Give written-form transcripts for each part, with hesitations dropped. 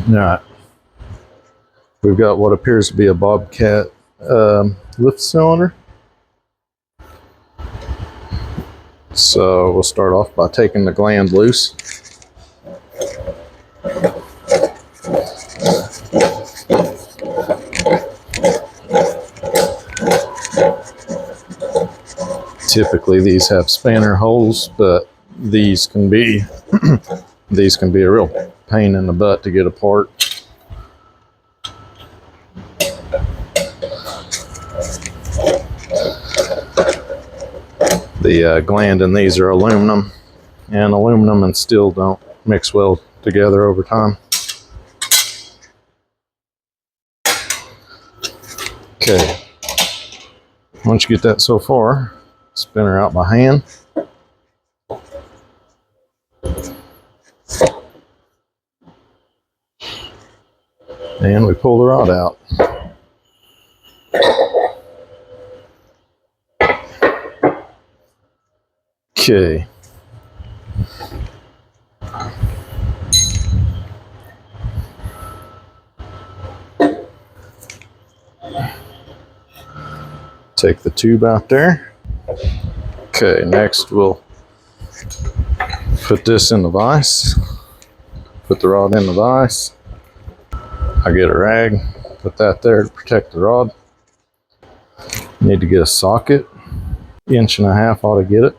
Alright, we've got what appears to be a Bobcat lift cylinder. So we'll start off by taking the gland loose. Typically these have spanner holes, but these can be these can be a real pain in the butt to get apart. The gland in these are aluminum, and aluminum and steel don't mix well together over time. Okay, once you get that so far, spin her out by hand. And we pull the rod out. Okay. Take the tube out there. Okay, next we'll put this in the vise. Put the rod in the vise. I get a rag, put that there to protect the rod. Need to get a socket. 1.5 ought to get it.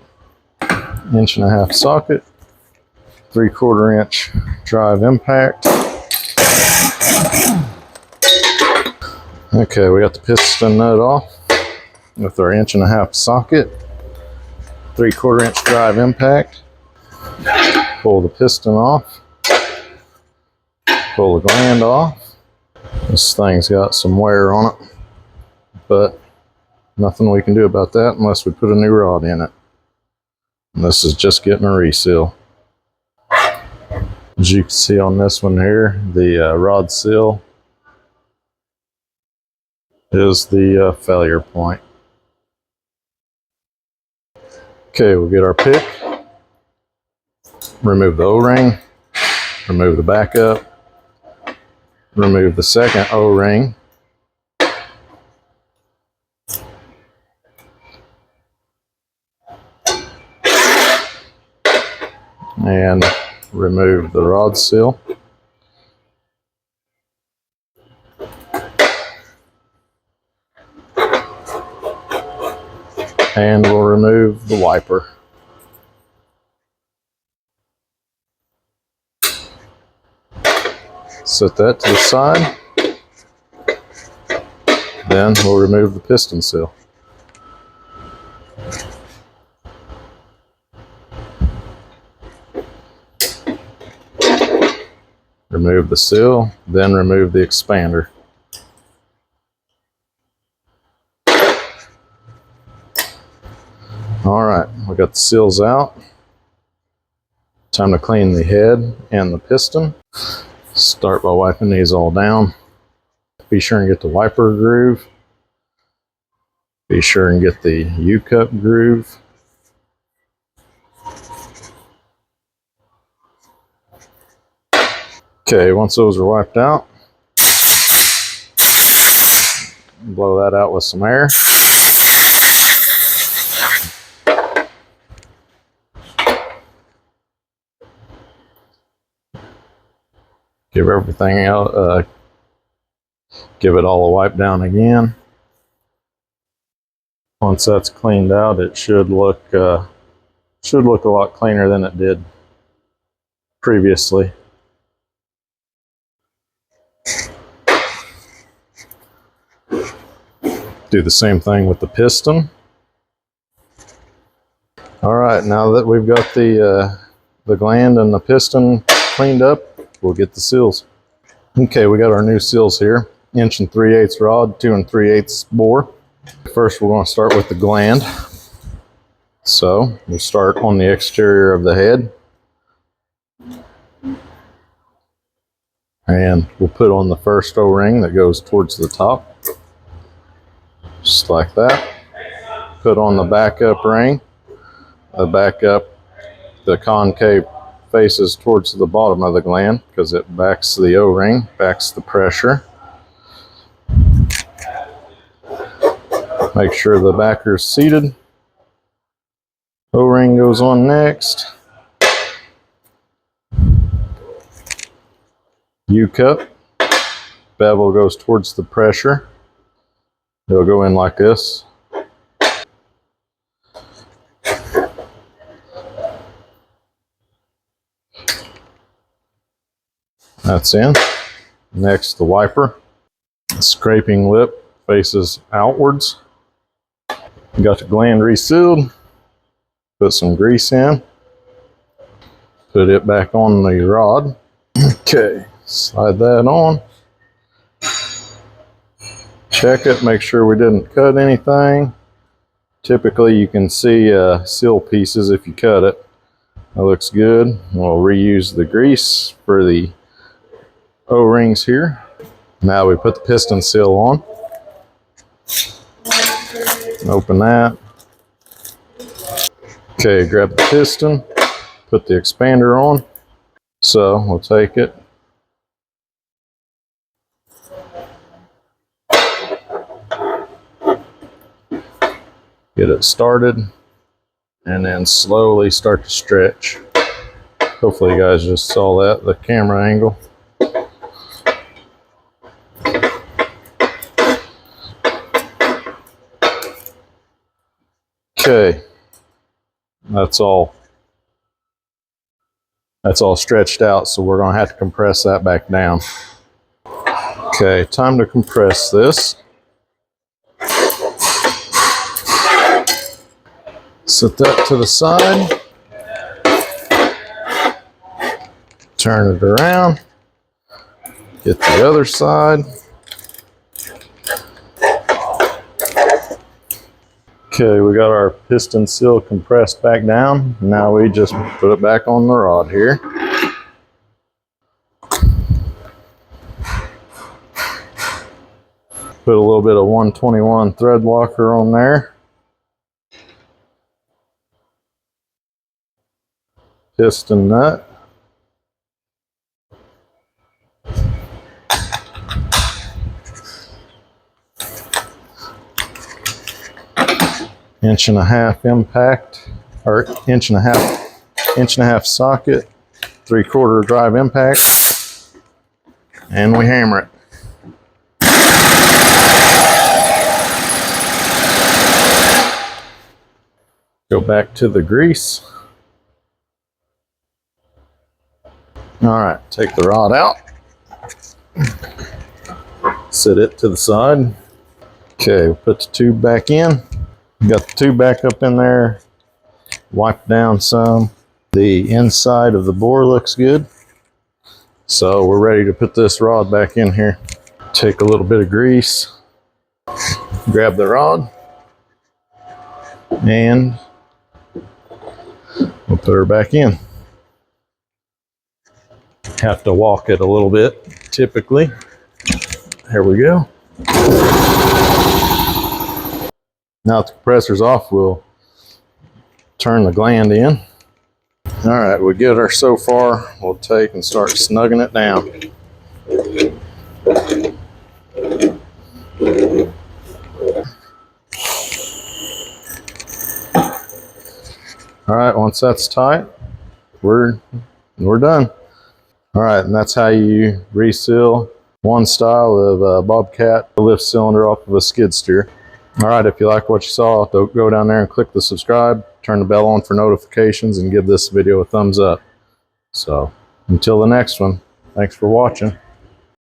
1.5 socket. 3/4 inch drive impact. Okay, we got the piston nut off with our 1.5 socket. 3/4 inch drive impact. Pull the piston off. Pull the gland off. This thing's got some wear on it, but nothing we can do about that unless we put a new rod in it. And this is just getting a reseal. As you can see on this one here, the rod seal is the failure point. Okay, we'll get our pick, remove the O-ring, remove the backup, remove the second O-ring, and remove the rod seal. And we'll remove the wiper. Set that to the side. Then we'll remove the piston seal. Remove the seal, then remove the expander. Alright, we got the seals out. Time to clean the head and the piston. Start by wiping these all down. Be sure and get the wiper groove. Be sure and get the U-cup groove. Okay, once those are wiped out, blow that out with some air. Give everything out, give it all a wipe down again. Once that's cleaned out, it should look a lot cleaner than it did previously. Do the same thing with the piston. All right, now that we've got the gland and the piston cleaned up, we'll get the seals. Okay, we got our new seals here. 1 3/8 rod, 2 3/8 bore. First, we're going to start with the gland. So we'll start on the exterior of the head. And we'll put on the first O-ring that goes towards the top. Just like that. Put on the backup ring. The backup, the concave faces towards the bottom of the gland because it backs the O-ring, backs the pressure. Make sure the backer's seated. O-ring goes on next. U-cup. Bevel goes towards the pressure. It'll go in like this. That's in. Next, the wiper. The scraping lip faces outwards. Got the gland resealed. Put some grease in. Put it back on the rod. Okay, slide that on. Check it, make sure we didn't cut anything. Typically you can see seal pieces if you cut it. That looks good. We'll reuse the grease for the O-rings here. Now we put the piston seal on. Open that. Okay, grab the piston, put the expander on. So we'll take it. Get it started and then slowly start to stretch. Hopefully you guys just saw that, the camera angle. Okay, that's all stretched out, so we're gonna have to compress that back down. Okay, time to compress this. Set that to the side. Turn it around. Get the other side. Okay, we got our piston seal compressed back down. Now we just put it back on the rod here. Put a little bit of 121 thread locker on there. Piston nut. Inch and a half impact, or inch and a half socket, 3/4 drive impact, and we hammer it. Go back to the grease. All right, take the rod out. Set it to the side. Okay, we'll put the tube back in. Got the tube back up in there. Wipe down some. The inside of the bore looks good. So we're ready to put this rod back in here. Take a little bit of grease. Grab the rod. And we'll put her back in. Have to walk it a little bit, typically. Here we go. Now that the compressor's off, we'll turn the gland in. All right, we get our so far. We'll take and start snugging it down. All right, once that's tight, we're done. All right, and that's how you reseal one style of Bobcat lift cylinder off of a skid steer. All right, if you like what you saw, go down there and click the subscribe, turn the bell on for notifications, and give this video a thumbs up. So until the next one, thanks for watching.